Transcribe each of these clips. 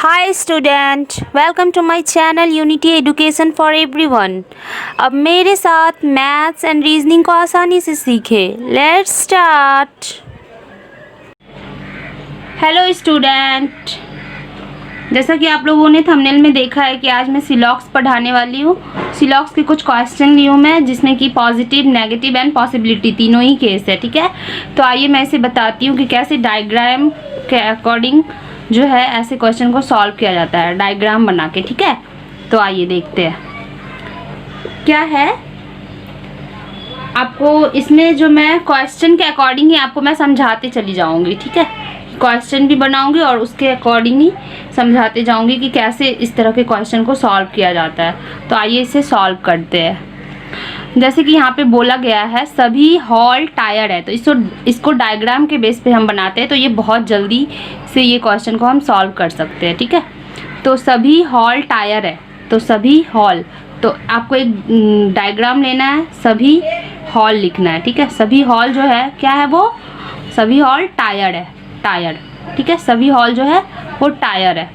Hi student, welcome to my channel unity education for everyone. अब मेरे साथ maths and reasoning को आसानी से सीखें। Let's start. हेलो स्टूडेंट, जैसा कि आप लोगों ने थंबनेल में देखा है कि आज मैं सिलॉक्स पढ़ाने वाली हूँ। सिलॉक्स के कुछ क्वेश्चन ली हूँ मैं, जिसमें कि पॉजिटिव, नेगेटिव एंड पॉसिबिलिटी तीनों ही केस है। ठीक है, तो आइए मैं इसे बताती हूँ कि कैसे डायग्राम के अकॉर्डिंग जो है ऐसे क्वेश्चन को सॉल्व किया जाता है, डायग्राम बना के। ठीक है, तो आइए देखते हैं क्या है। आपको इसमें जो मैं क्वेश्चन के अकॉर्डिंग ही आपको मैं समझाते चली जाऊंगी। ठीक है, क्वेश्चन भी बनाऊंगी और उसके अकॉर्डिंग ही समझाते जाऊंगी कि कैसे इस तरह के क्वेश्चन को सॉल्व किया जाता है। तो आइए इसे सॉल्व करते हैं। जैसे कि यहाँ पे बोला गया है सभी हॉल टायर है, तो इसको डायग्राम के बेस पे हम बनाते हैं, तो ये बहुत जल्दी से ये क्वेश्चन को हम सॉल्व कर सकते हैं। ठीक है, तो सभी हॉल टायर है, तो सभी हॉल, तो आपको एक डायग्राम लेना है, सभी हॉल लिखना है। ठीक है, सभी हॉल जो है क्या है, वो सभी हॉल टायर है, टायर। ठीक है, सभी हॉल जो है वो टायर है।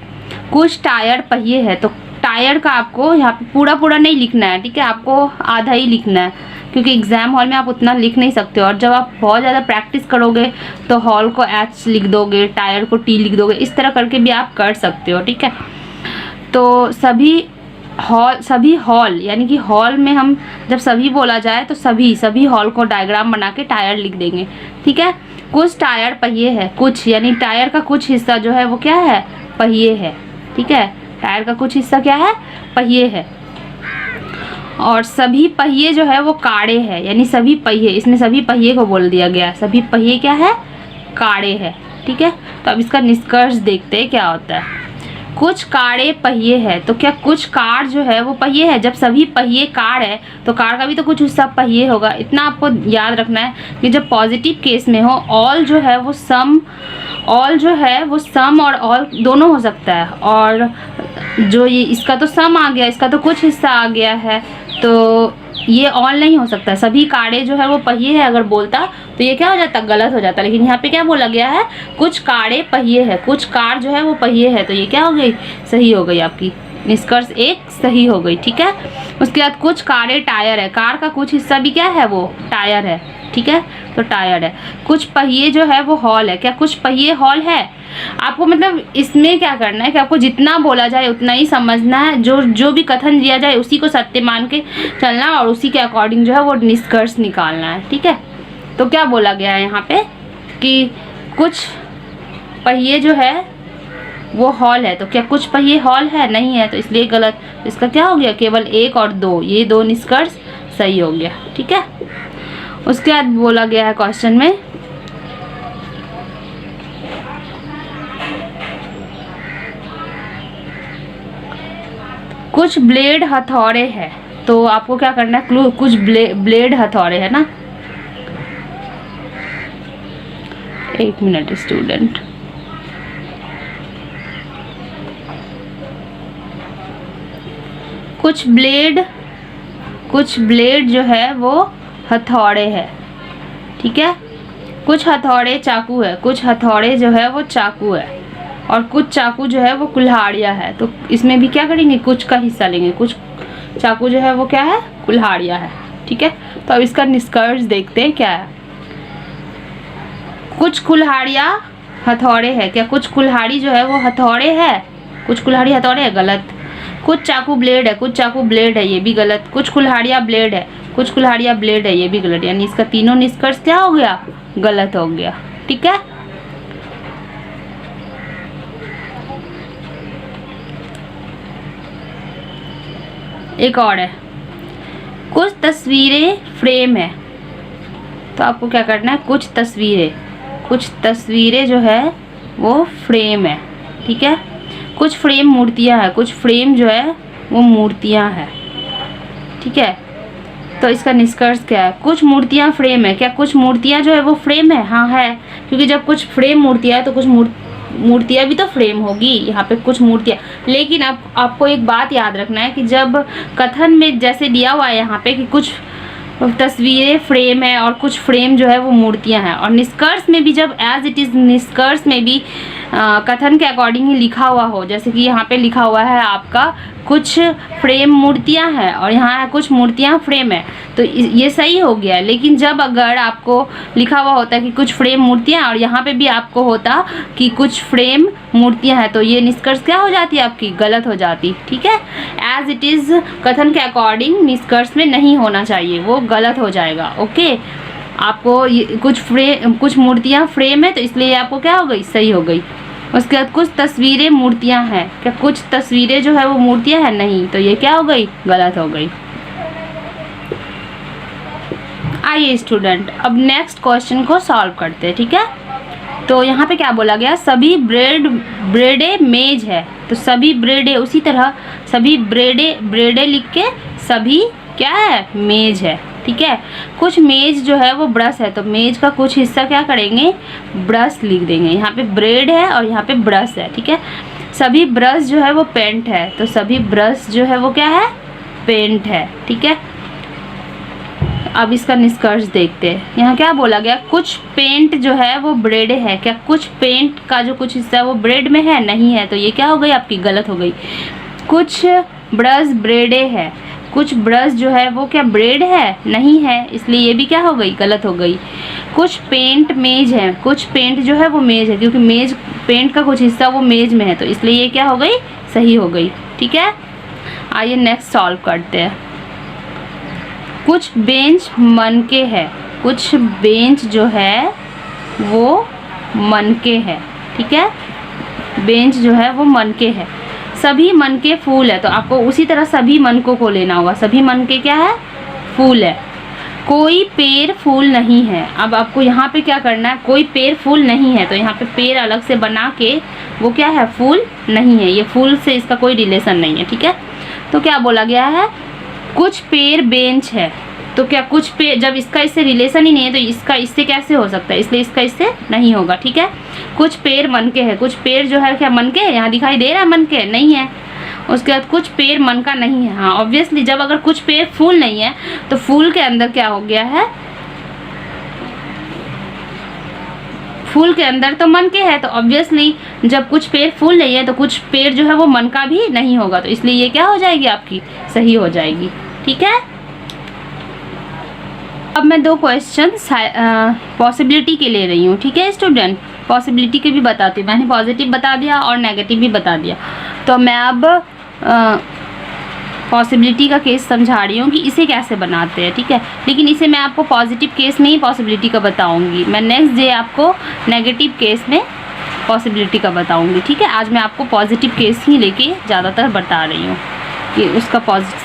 कुछ टायर पहिए है, तो टायर का आपको यहाँ पे पूरा नहीं लिखना है। ठीक है, आपको आधा ही लिखना है, क्योंकि एग्जाम हॉल में आप उतना लिख नहीं सकते हो। और जब आप बहुत ज़्यादा प्रैक्टिस करोगे तो हॉल को एच लिख दोगे, टायर को टी लिख दोगे, इस तरह करके भी आप कर सकते हो। ठीक है, तो सभी हॉल यानी कि हॉल में हम जब सभी बोला जाए तो सभी हॉल को डायग्राम बना के टायर लिख देंगे। ठीक है, कुछ टायर पहिए है, कुछ यानी टायर का कुछ हिस्सा जो है वो क्या है, पहिए है। ठीक है, टायर का कुछ हिस्सा क्या है, पहिए है। और सभी पहिए जो है वो काड़े है, यानी सभी पहिए, इसमें सभी पहिए को बोल दिया गया, सभी पहिए क्या है, काड़े है। ठीक है, तो अब इसका निष्कर्ष देखते हैं क्या होता है। कुछ काड़े पहिए है, तो क्या कुछ कार जो है वो पहिए है। जब सभी पहिए कार है तो कार का भी तो कुछ हिस्सा पहिए होगा। इतना आपको याद रखना है कि जब पॉजिटिव केस में हो ऑल जो है वो सम, ऑल जो है वो सम और ऑल दोनों हो सकता है। और जो ये इसका तो सम आ गया, इसका तो कुछ हिस्सा आ गया है, तो ये ऑल नहीं हो सकता। सभी कारें जो है वो पहिए है अगर बोलता तो ये क्या हो जाता, गलत हो जाता। लेकिन यहाँ पे क्या बोला गया है, कुछ कारें पहिए है, कुछ कार जो है वो पहिए है, तो ये क्या हो गई, सही हो गई, आपकी निष्कर्ष एक सही हो गई। ठीक है, उसके बाद कुछ कारें टायर है, कार का कुछ हिस्सा भी क्या है, वो टायर है। ठीक है, तो टायर है। कुछ पहिए जो है वो हॉल है, क्या कुछ पहिए हॉल है। आपको मतलब इसमें क्या करना है कि आपको जितना बोला जाए उतना ही समझना है, जो भी कथन दिया जाए उसी को सत्य मान के चलना और उसी के अकॉर्डिंग जो है वो निष्कर्ष निकालना है। ठीक है, तो क्या बोला गया है यहाँ पे कि कुछ पहिए जो है वो हॉल है, तो क्या कुछ पहिए हॉल है, नहीं है, तो इसलिए गलत। इसका क्या हो गया, केवल एक और दो, ये दो निष्कर्ष सही हो गया। ठीक है, उसके बाद बोला गया है क्वेश्चन में कुछ ब्लेड हथौड़े है, तो आपको क्या करना है, क्लू, कुछ ब्लेड हथौड़े है ना। एक मिनट स्टूडेंट, कुछ ब्लेड जो है वो हथौड़े है। ठीक है, कुछ हथौड़े चाकू है, कुछ हथौड़े जो है वो चाकू है, और कुछ चाकू जो है वो कुल्हाड़ियाँ है। तो इसमें भी क्या करेंगे, कुछ का हिस्सा लेंगे, कुछ चाकू जो है वो क्या है, कुल्हाड़ियाँ है। ठीक है, तो अब इसका निष्कर्ष देखते हैं क्या है। कुछ कुल्हाड़ियाँ हथौड़े है, क्या कुछ कुल्हाड़ी जो है वो हथौड़े है, कुछ कुल्हाड़ी हथौड़े है, गलत। कुछ चाकू ब्लेड है, कुछ चाकू ब्लेड है, ये भी गलत। कुछ कुल्हाड़ियाँ ब्लेड है, कुछ कुल्हाड़ियाँ ब्लेड है, ये भी गलत। यानी इसका तीनों निष्कर्ष क्या हो गया, गलत हो गया। ठीक है, एक और है, कुछ तस्वीरें फ्रेम है, तो आपको क्या करना है, कुछ तस्वीरें जो है वो फ्रेम है। ठीक है, कुछ फ्रेम मूर्तियां है, कुछ फ्रेम जो है वो मूर्तियां है। ठीक है, तो इसका निष्कर्ष क्या है, कुछ मूर्तियां फ्रेम है, क्या कुछ मूर्तियां जो है वो फ्रेम है, हाँ है, क्योंकि जब कुछ फ्रेम मूर्तियां है तो कुछ मूर्तियां भी तो फ्रेम होगी। यहाँ पे कुछ मूर्तियां, लेकिन आपको एक बात याद रखना है कि जब कथन में जैसे दिया हुआ है यहाँ पे कि कुछ तस्वीरें फ्रेम है और कुछ फ्रेम जो है वो मूर्तियां हैं, और निष्कर्ष में भी जब एज इट इज निष्कर्ष में भी कथन के अकॉर्डिंग ही लिखा हुआ हो, जैसे कि यहाँ पे लिखा हुआ है आपका कुछ फ्रेम मूर्तियाँ हैं और यहाँ है कुछ मूर्तियाँ फ्रेम है, तो ये सही हो गया। लेकिन जब अगर आपको लिखा हुआ होता कि कुछ फ्रेम मूर्तियाँ और यहाँ पे भी आपको होता कि कुछ फ्रेम मूर्तियाँ हैं, तो ये निष्कर्ष क्या हो जाती है आपकी, गलत हो जाती। ठीक है, एज इट इज़ कथन के अकॉर्डिंग निष्कर्ष में नहीं होना चाहिए, वो गलत हो जाएगा। ओके, आपको ये कुछ मूर्तियाँ फ्रेम है, तो इसलिए आपको क्या हो गई, सही हो गई। उसके बाद कुछ तस्वीरें मूर्तियाँ हैं, क्या कुछ तस्वीरें जो है वो मूर्तियाँ हैं, नहीं, तो ये क्या हो गई, गलत हो गई। आइए स्टूडेंट, अब नेक्स्ट क्वेश्चन को सॉल्व करते हैं। ठीक है, तो यहाँ पे क्या बोला गया, सभी ब्रेडे मेज है, तो सभी ब्रेडे, उसी तरह सभी ब्रेडे लिख के सभी क्या है, मेज है। ठीक है, कुछ मेज जो है वो ब्रश है, तो मेज का कुछ हिस्सा क्या करेंगे, ब्रश लिख देंगे। यहाँ पे ब्रेड है और यहाँ पे ब्रश है। ठीक है, सभी ब्रश जो है वो पेंट है, तो सभी ब्रश जो है वो क्या है, पेंट है। ठीक है, अब इसका निष्कर्ष देखते हैं। यहाँ क्या बोला गया, कुछ पेंट जो है वो ब्रेड है, क्या कुछ पेंट का जो कुछ हिस्सा है वो ब्रेड में है, नहीं है, तो ये क्या हो गई आपकी, गलत हो गई। कुछ ब्रश ब्रेडे है, कुछ ब्रश जो है वो क्या ब्रेड है, नहीं है, इसलिए ये भी क्या हो गई, गलत हो गई। कुछ पेंट मेज है, कुछ पेंट जो है वो मेज है, क्योंकि मेज पेंट का कुछ हिस्सा वो मेज में है, तो इसलिए ये क्या हो गई, सही हो गई। ठीक है, आइए नेक्स्ट सॉल्व करते हैं। कुछ बेंच मन के है, कुछ बेंच जो है वो मन के है। ठीक है, बेंच जो है वो मन के है। सभी मन के फूल है, तो आपको उसी तरह सभी मनकों को लेना होगा। सभी मन के क्या है, फूल है। कोई पेड़ फूल नहीं है, अब आपको यहाँ पे क्या करना है, कोई पेड़ फूल नहीं है, तो यहाँ पे पेड़ अलग से बना के वो क्या है, फूल नहीं है, ये फूल से इसका कोई रिलेशन नहीं है। ठीक है, तो क्या बोला गया है, कुछ पेड़ बेंच है, तो क्या कुछ पेड़, जब इसका इससे रिलेशन ही नहीं है तो इसका इससे कैसे हो सकता है, इसलिए इसका इससे नहीं होगा। ठीक है, कुछ पेड़ मन के है, कुछ पेड़ जो है क्या मन के है, यहाँ दिखाई दे रहा है मन के, नहीं है। उसके बाद कुछ पेड़ मन का नहीं है, हाँ ऑब्वियसली जब अगर कुछ पेड़ फूल नहीं है तो फूल के अंदर क्या हो गया है, फूल के अंदर तो मन के है, तो ऑब्वियसली जब कुछ पेड़ फूल नहीं है तो कुछ पेड़ जो है वो मन का भी नहीं होगा, तो इसलिए ये क्या हो जाएगी आपकी, सही हो जाएगी। ठीक है, अब मैं दो क्वेश्चन पॉसिबिलिटी के ले रही हूँ। ठीक है स्टूडेंट, पॉसिबिलिटी के भी बताती हूँ, मैंने पॉजिटिव बता दिया और नेगेटिव भी बता दिया, तो मैं अब पॉसिबिलिटी का केस समझा रही हूँ कि इसे कैसे बनाते हैं। ठीक है, लेकिन इसे मैं आपको पॉजिटिव केस में ही पॉसिबिलिटी का बताऊँगी, मैं नेक्स्ट डे आपको नेगेटिव केस में पॉसिबिलिटी का बताऊँगी। ठीक है, आज मैं आपको पॉजिटिव केस ही लेके ज़्यादातर बता रही हूँ कि उसका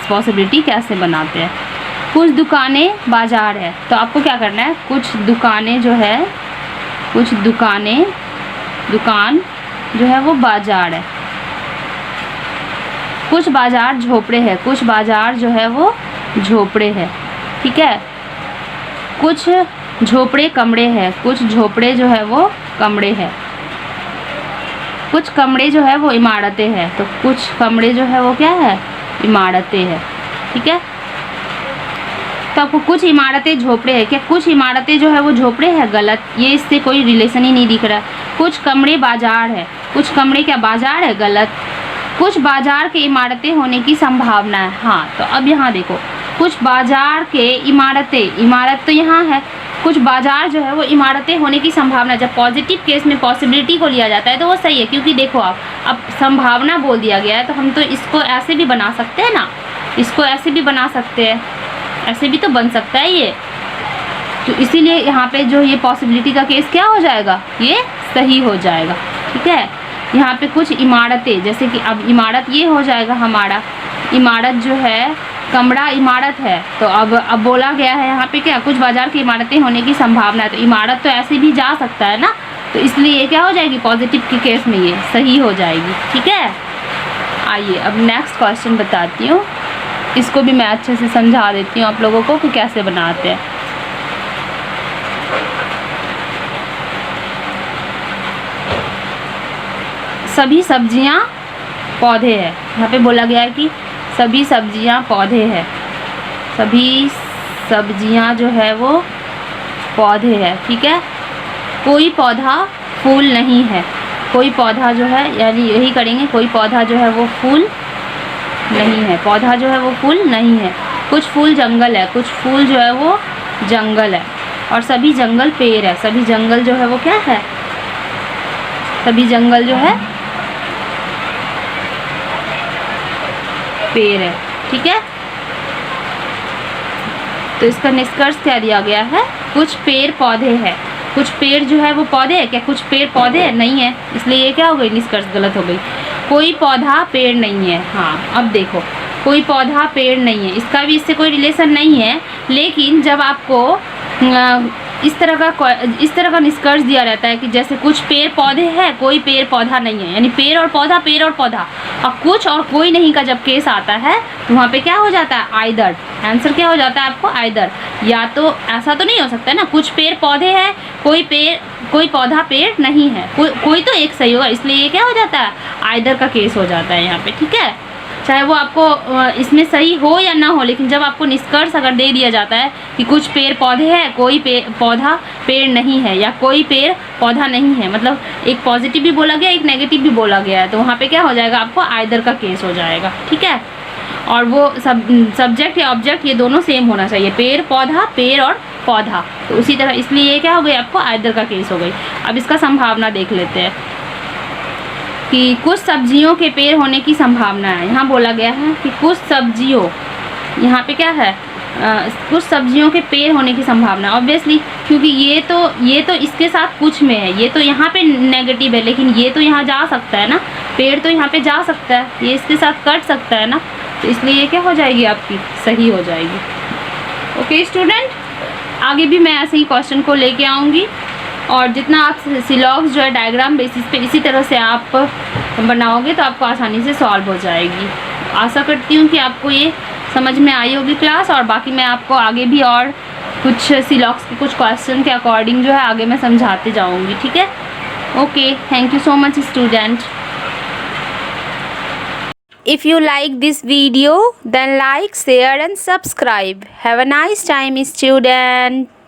पॉसिबिलिटी कैसे बनाते हैं। कुछ दुकानें बाजार है, तो आपको क्या करना है, कुछ दुकानें जो है, कुछ दुकान जो है वो बाजार है। कुछ बाजार झोपड़े है, कुछ बाजार जो है वो झोपड़े है। ठीक है, कुछ झोपड़े कमरे है, कुछ झोपड़े जो है वो कमरे है। कुछ कमरे जो है वो इमारतें हैं, तो कुछ कमरे जो है वो क्या है, इमारतें हैं। ठीक है, तो आपको कुछ इमारतें झोपड़े है, क्या कुछ इमारतें जो है वो झोपड़े है, गलत, ये इससे कोई रिलेशन ही नहीं दिख रहा। कुछ कमरे बाजार है, कुछ कमरे क्या बाजार है, गलत। कुछ बाजार के इमारतें होने की संभावना है, हाँ, तो अब यहाँ देखो, कुछ बाजार के इमारतें, इमारत तो यहाँ है, कुछ बाजार जो है वो इमारतें होने की संभावना। जब पॉजिटिव केस में पॉसिबिलिटी को लिया जाता है तो वो सही है, क्योंकि देखो आप अब संभावना बोल दिया गया है, तो हम तो इसको ऐसे भी बना सकते हैं ना, इसको ऐसे भी बना सकते हैं, ऐसे भी तो बन सकता है ये, तो इसीलिए यहाँ पे जो ये पॉसिबिलिटी का केस क्या हो जाएगा, ये सही हो जाएगा। ठीक है, यहाँ पे कुछ इमारतें, जैसे कि अब इमारत ये हो जाएगा हमारा, इमारत जो है कमरा इमारत है, तो अब बोला गया है यहाँ पे क्या, कुछ बाजार की इमारतें होने की संभावना है, तो इमारत तो ऐसे भी जा सकता है ना, तो इसलिए ये क्या हो जाएगी, पॉजिटिव के केस में ये सही हो जाएगी। ठीक है, आइए अब नेक्स्ट क्वेश्चन बताती हूँ, इसको भी मैं अच्छे से समझा देती हूँ आप लोगों को कि कैसे बनाते हैं। सभी सब्जियां पौधे हैं, यहाँ पे बोला गया है कि सभी सब्जियां पौधे हैं, सभी सब्जियां जो है वो पौधे हैं। ठीक है, कोई पौधा फूल नहीं है, कोई पौधा जो है, यानी यही करेंगे, कोई पौधा जो है वो फूल नहीं है, पौधा जो है वो फूल नहीं है। कुछ फूल जंगल है, कुछ फूल जो है वो जंगल है, और सभी जंगल पेड़ है। सभी जंगल जो है वो क्या है, सभी जंगल जो है पेड़ है, ठीक है। तो इसका निष्कर्ष क्या दिया गया है, कुछ पेड़ पौधे हैं। कुछ पेड़ जो है वो पौधे है क्या, कुछ पेड़ पौधे है? नहीं है, इसलिए ये क्या हो गई, निष्कर्ष गलत हो गई। कोई पौधा पेड़ नहीं है, हाँ अब देखो, कोई पौधा पेड़ नहीं है, इसका भी इससे कोई रिलेशन नहीं है। लेकिन जब आपको इस तरह का निष्कर्ष दिया रहता है कि जैसे कुछ पेड़ पौधे हैं, कोई पेड़ पौधा नहीं है, यानी पेड़ और पौधा, पेड़ और पौधा, और कुछ और कोई नहीं का जब केस आता है तो वहाँ पे क्या हो जाता है, आइदर। आंसर क्या हो जाता है आपको, आइदर। या तो ऐसा तो नहीं हो सकता है ना, कुछ पेड़ पौधे हैं, कोई पौधा पेड़ नहीं है, कोई तो एक सही होगा, इसलिए ये क्या हो जाता है, आइदर का केस हो जाता है यहाँ पे, ठीक है। चाहे वो आपको इसमें सही हो या ना हो, लेकिन जब आपको निष्कर्ष अगर दे दिया जाता है कि कुछ पेड़ पौधे हैं, कोई पौधा पेड़ नहीं है, या कोई पेड़ पौधा नहीं है, मतलब एक पॉजिटिव भी बोला गया, एक नेगेटिव भी बोला गया है, तो वहाँ पे क्या हो जाएगा, आपको आइदर का केस हो जाएगा, ठीक है। और वो सब्जेक्ट या ऑब्जेक्ट ये दोनों सेम होना चाहिए, पेड़ पौधा, पेड़ और पौधा, तो उसी तरह, इसलिए ये क्या हो गई, आपको आइदर का केस हो गई। अब इसका संभावना देख लेते हैं कि कुछ सब्जियों के पेड़ होने की संभावना है। यहाँ बोला गया है कि कुछ सब्जियों, यहाँ पे क्या है, कुछ सब्जियों के पेड़ होने की संभावना, ऑब्वियसली, क्योंकि ये तो इसके साथ कुछ में है, ये तो यहाँ पे नेगेटिव है, लेकिन ये तो यहाँ जा सकता है ना, पेड़ तो यहाँ पे जा सकता है, ये इसके साथ कट सकता है ना, तो इसलिए ये क्या हो जाएगी, आपकी सही हो जाएगी। ओके स्टूडेंट, आगे भी मैं ऐसे ही क्वेश्चन को लेके आऊँगी, और जितना आप सिलॉग्स जो है डायग्राम बेसिस पे इसी तरह से आप बनाओगे तो आपको आसानी से सॉल्व हो जाएगी। आशा करती हूँ कि आपको ये समझ में आई होगी क्लास, और बाकी मैं आपको आगे भी और कुछ सिलॉग्स के कुछ क्वेश्चन के अकॉर्डिंग जो है आगे मैं समझाते जाऊँगी, ठीक है। Okay, thank you so much student. If you like this video, then like, share and subscribe. Have a nice time, student.